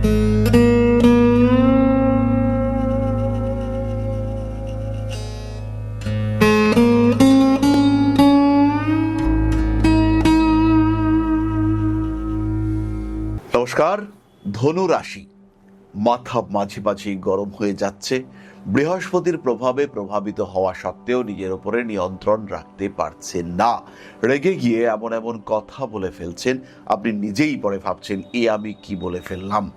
নমস্কার। ধনু রাশি মাথা মাঝে মাঝে গরম হয়ে যাচ্ছে। বৃহস্পতির প্রভাবে প্রভাবিত হওয়া সত্ত্বেও নিজের উপরে নিয়ন্ত্রণ রাখতে পারছেন না। রেগে গিয়ে এমন এমন কথা বলে ফেলছেন, আপনি নিজেই পরে ভাবছেন এ আমি কি বলে ফেললাম।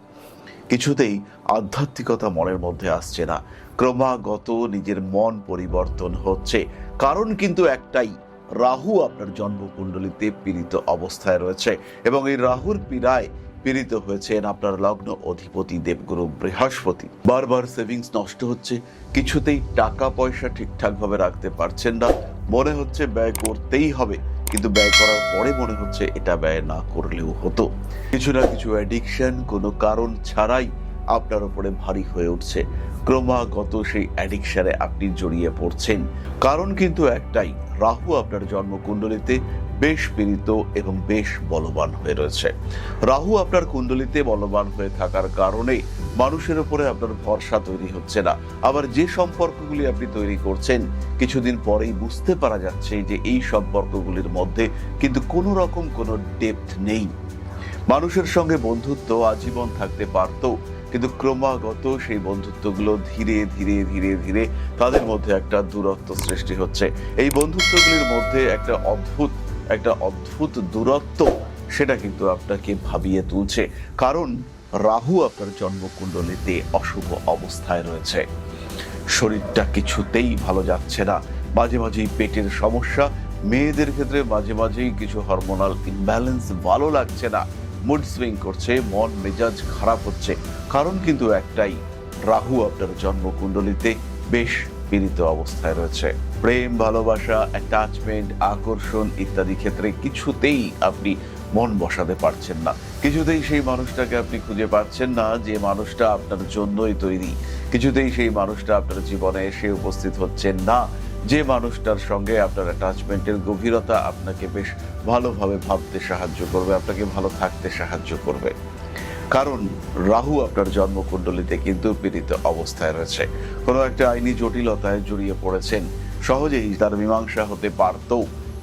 কিছুতেই আধ্যাত্মিকতা মনের মধ্যে আসছে না। ক্রমাগত নিজের মন পরিবর্তন হচ্ছে। কারণ কিন্তু একটাই, রাহু আপনার জন্মকুণ্ডলিতে পীড়িত অবস্থায় রয়েছে এবং এই রাহুর পীড়ায় পীড়িত হয়েছেন আপনার লগ্ন অধিপতি দেবগুরু বৃহস্পতি। বারবার সেভিংস নষ্ট হচ্ছে, কিছুতেই টাকা পয়সা ঠিকঠাক ভাবে রাখতে পারছেন না। মনে হচ্ছে ব্যয় করতেই হবে, কিন্তু ব্যয় করার পরে মনে হচ্ছে এটা ব্যয় না করলেও হতো। কিছু না কিছু অ্যাডিকশন কোনো কারণ ছাড়াই আপনার উপরে ভারী হয়ে উঠছে। ক্রমাগত সেই অ্যাডিকশনে আপনি জড়িয়ে পড়ছেন। কারণ কিন্তু একটাই, রাহু আপনার জন্মকুণ্ডলিতে বেশ পীড়িত এবং বেশ বলবান হয়ে রয়েছে। রাহু আপনার কুণ্ডলিতে বলবান হয়ে থাকার কারণে মানুষের উপরে আপনার ভরসা তৈরি হচ্ছে না। আবার যে সম্পর্কগুলি আপনি তৈরি করছেন, কিছুদিন পরেই বুঝতে পারা যাচ্ছে যে এই সম্পর্কগুলির মধ্যে কিন্তু কোনো রকম কোনো ডেপথ নেই। মানুষের সঙ্গে বন্ধুত্ব আজীবন থাকতে পারত, কিন্তু ক্রমাগত সেই বন্ধুত্বগুলো ধীরে ধীরে ধীরে ধীরে তাদের মধ্যে একটা দূরত্ব সৃষ্টি হচ্ছে। এই বন্ধুত্বগুলির মধ্যে একটা অদ্ভুত দূরত্ব, সেটা কিন্তু আপনাকে ভাবিয়ে তুলছে। কারণ রাহু আপনার জন্মকুণ্ডলিতে অশুভ অবস্থায় রয়েছে। শরীরটা কিছুতেই ভালো যাচ্ছে না। মাঝে মাঝেই পেটের সমস্যা, মেয়েদের ক্ষেত্রে মাঝে মাঝেই কিছু হরমোনাল ইমব্যালেন্স, ভালো লাগছে না, মুড সুইং করছে, মন মেজাজ খারাপ হচ্ছে। কারণ কিন্তু একটাই, রাহু আপনার জন্মকুণ্ডলিতে বেশ পীড়িত অবস্থায় রয়েছে। প্রেম, ভালোবাসা, অ্যাটাচমেন্ট, আকর্ষণ ইত্যাদি ক্ষেত্রে কিছুতেই আপনি মন বসাতে পারছেন না। কিছুতেই সেই মানুষটাকে আপনি খুঁজে পাচ্ছেন না যে মানুষটা আপনার জন্যই তৈরি। কিছুতেই সেই মানুষটা আপনার জীবনে এসে উপস্থিত হচ্ছেন না যে মানুষটার সঙ্গে আপনার অ্যাটাচমেন্টের গভীরতা আপনাকে বেশ ভালোভাবে ভাবতে সাহায্য করবে, আপনাকে ভালো থাকতে সাহায্য করবে। কারণ রাহু আপনার জন্মকুণ্ডলিতে কিন্তু পীড়িত অবস্থায় রয়েছে। কোনো একটা আইনি জটিলতায় জড়িয়ে পড়েছেন, সহজেই তার মীমাংসা হতে পারত,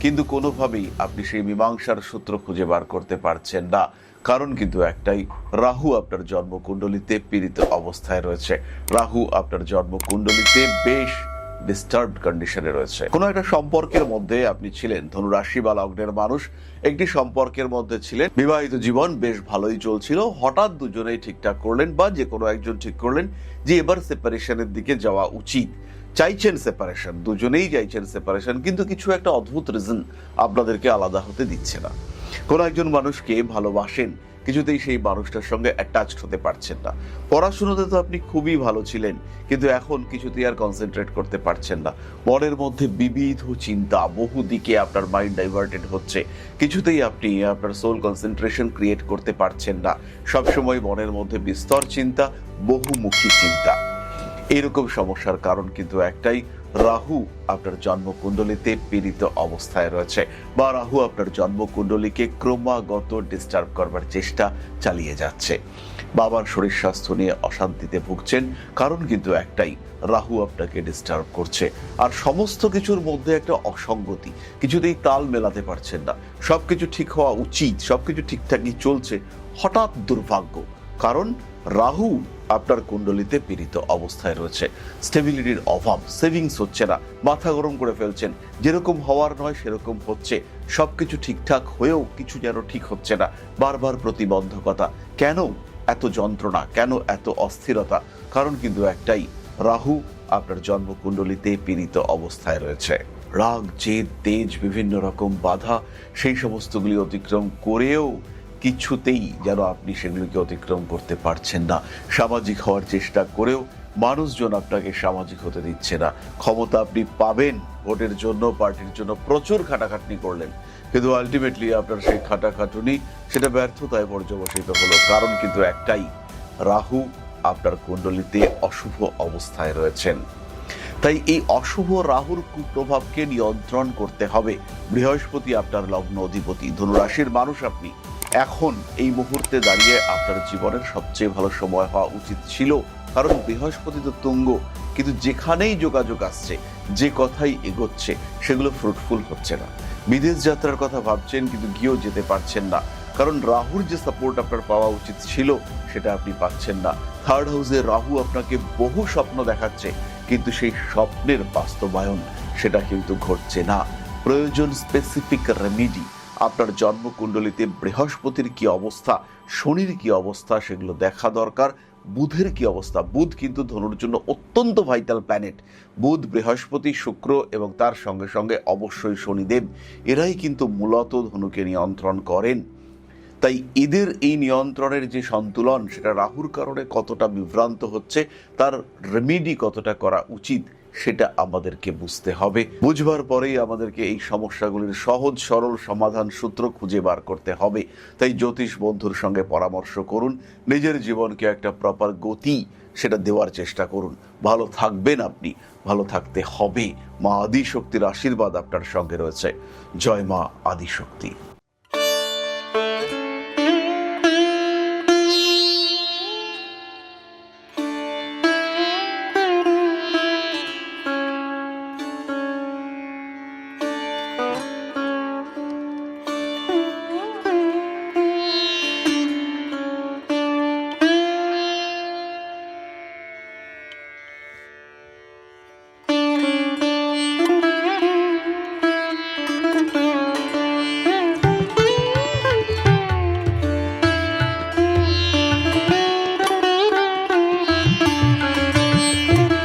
কিন্তু কোনোভাবেই আপনি সেই মীমাংসার সূত্র খুঁজে বার করতে পারছেন না। কারণ কিন্তু একটাই, রাহু আপনার জন্মকুণ্ডলিতে পীড়িত অবস্থায় রয়েছে। রাহু আপনার জন্মকুণ্ডলিতে বেশ ডিস্টার্বড কন্ডিশনে রয়েছে। কোনো একটা সম্পর্কের মধ্যে আপনি ছিলেন, ধনুরাশি বা লগ্নের মানুষ একটি সম্পর্কের মধ্যে ছিলেন, বিবাহিত জীবন বেশ ভালোই চলছিল। হঠাৎ দুজনেই ঠিকঠাক করলেন বা যে কোনো একজন ঠিক করলেন যে এবার সেপারেশনের দিকে যাওয়া উচিত। চাইছেন সেপারেশন, দুজনেই চাইছেন সেপারেশন, কিন্তু কিছু একটা অদ্ভুত রিজন আপনাদেরকে আলাদা হতে দিচ্ছে না। কোনো একজন মানুষকে ভালোবাসেন, কিছুতেই সেই মানুষটার সঙ্গে অ্যাটাচড হতে পারছেন না। পড়াশোনাতে তো আপনি খুবই ভালো ছিলেন, কিন্তু এখন কিছুতেই আর কনসেন্ট্রেট করতে পারছেন না। মনের মধ্যে বিবিধ চিন্তা, বহু দিকে আপনার মাইন্ড ডাইভার্টেড হচ্ছে। কিছুতেই আপনি আপনার সোল কনসেন্ট্রেশন ক্রিয়েট করতে পারছেন না। সবসময় মনের মধ্যে বিস্তর চিন্তা, বহুমুখী চিন্তা। এরকম সমস্যার কারণ কিন্তু একটাই, রাহু আপনার জন্মকুণ্ডলিতে পীড়িত অবস্থায় রয়েছে বা রাহু আপনার জন্মকুণ্ডলীকে ক্রমাগত ডিস্টার্ব করবার চেষ্টা চালিয়ে যাচ্ছে। বাবার শরীর স্বাস্থ্য নিয়ে অশান্তিতে ভুগছেন, কারণ কিন্তু একটাই, রাহু আপনাকে ডিস্টার্ব করছে। আর সমস্ত কিছুর মধ্যে একটা অসঙ্গতি, কিছুতেই তাল মেলাতে পারছেন না। সবকিছু ঠিক হওয়া উচিত, সবকিছু ঠিকঠাকই চলছে, হঠাৎ দুর্ভাগ্য। কারণ রাহু আপনার কুণ্ডলিতে পীড়িত অবস্থায় রয়েছে। স্টেবিলিটির অভাব, সেভিংস হচ্ছে না, মাথা গরম করে ফেলছেন, যেরকম হওয়ার নয় সেরকম হচ্ছে। সবকিছু ঠিকঠাক হয়েও কিছু যেন ঠিক হচ্ছে না, বারবার প্রতিবন্ধকতা। কেন এত যন্ত্রণা, কেন এত অস্থিরতা? কারণ কিন্তু একটাই, রাহু আপনার জন্মকুণ্ডলিতে পীড়িত অবস্থায় রয়েছে। রাগ, জেদ, তেজ, বিভিন্ন রকম বাধা, সেই সমস্তগুলি অতিক্রম করেও কিছুতেই যেন আপনি সেগুলিকে অতিক্রম করতে পারছেন না। সামাজিক হওয়ার চেষ্টা করেও মানুষজন আপনাকে সামাজিক হতে দিচ্ছে না। ক্ষমতা আপনি পাবেন ভোটের জন্য, পার্টির জন্য প্রচুর খাটাখাটনি করলেন, কিন্তু আলটিমেটলি আপনার সেই খাটাখাটুনি সেটা ব্যর্থতায় পর্যবসিত হলো। কারণ কিন্তু একটাই, রাহু আপনার কুণ্ডলিতে অশুভ অবস্থায় রয়েছেন। তাই এই অশুভ রাহুর কুপ্রভাবকে নিয়ন্ত্রণ করতে হবে। বৃহস্পতি আপনার লগ্ন অধিপতি, ধনুরাশির মানুষ আপনি, এখন এই মুহূর্তে দাঁড়িয়ে আপনার জীবনের সবচেয়ে ভালো সময় হওয়া উচিত ছিল, কারণ বৃহস্পতি তো তুঙ্গ, কিন্তু যেখানেই যোগাযোগ আসছে, যে কথাই এগোচ্ছে, সেগুলো ফ্রুটফুল হচ্ছে না। বিদেশ যাত্রার কথা ভাবছেন কিন্তু গিয়েও যেতে পারছেন না, কারণ রাহুর যে সাপোর্ট আপনার পাওয়া উচিত ছিল সেটা আপনি পাচ্ছেন না। থার্ড হাউসে রাহু আপনাকে বহু স্বপ্ন দেখাচ্ছে, কিন্তু সেই স্বপ্নের বাস্তবায়ন সেটা কিন্তু ঘটছে না। প্রয়োজন স্পেসিফিক রেমিডি। আপনার জন্মকুণ্ডলিতে বৃহস্পতির কি অবস্থা, শনির কি অবস্থা, সেগুলো দেখা দরকার। বুধের কি অবস্থা, বুধ কিন্তু ধনুর জন্য অত্যন্ত ভাইটাল প্ল্যানেট। বুধ, বৃহস্পতি, শুক্র এবং তার সঙ্গে সঙ্গে অবশ্যই শনিদেব, এরাই কিন্তু মূলত ধনুকে নিয়ন্ত্রণ করেন। তাই এদের এই নিয়ন্ত্রণের যে সন্তুলন, সেটা রাহুর কারণে কতটা বিভ্রান্ত হচ্ছে, তার রেমিডি কতটা করা উচিত, সেটা আমাদেরকে বুঝতে হবে। বুঝবার পরেই আমাদেরকে এই সমস্যাগুলির সহজ সরল সমাধান সূত্র খুঁজে বার করতে হবে। তাই জ্যোতিষ বন্ধুর সঙ্গে পরামর্শ করুন, নিজের জীবনকে একটা প্রপার গতি সেটা দেওয়ার চেষ্টা করুন। ভালো থাকবেন আপনি, ভালো থাকতে হবে। মা আদিশক্তির আশীর্বাদ আপনার সঙ্গে রয়েছে। জয় মা আদিশক্তি।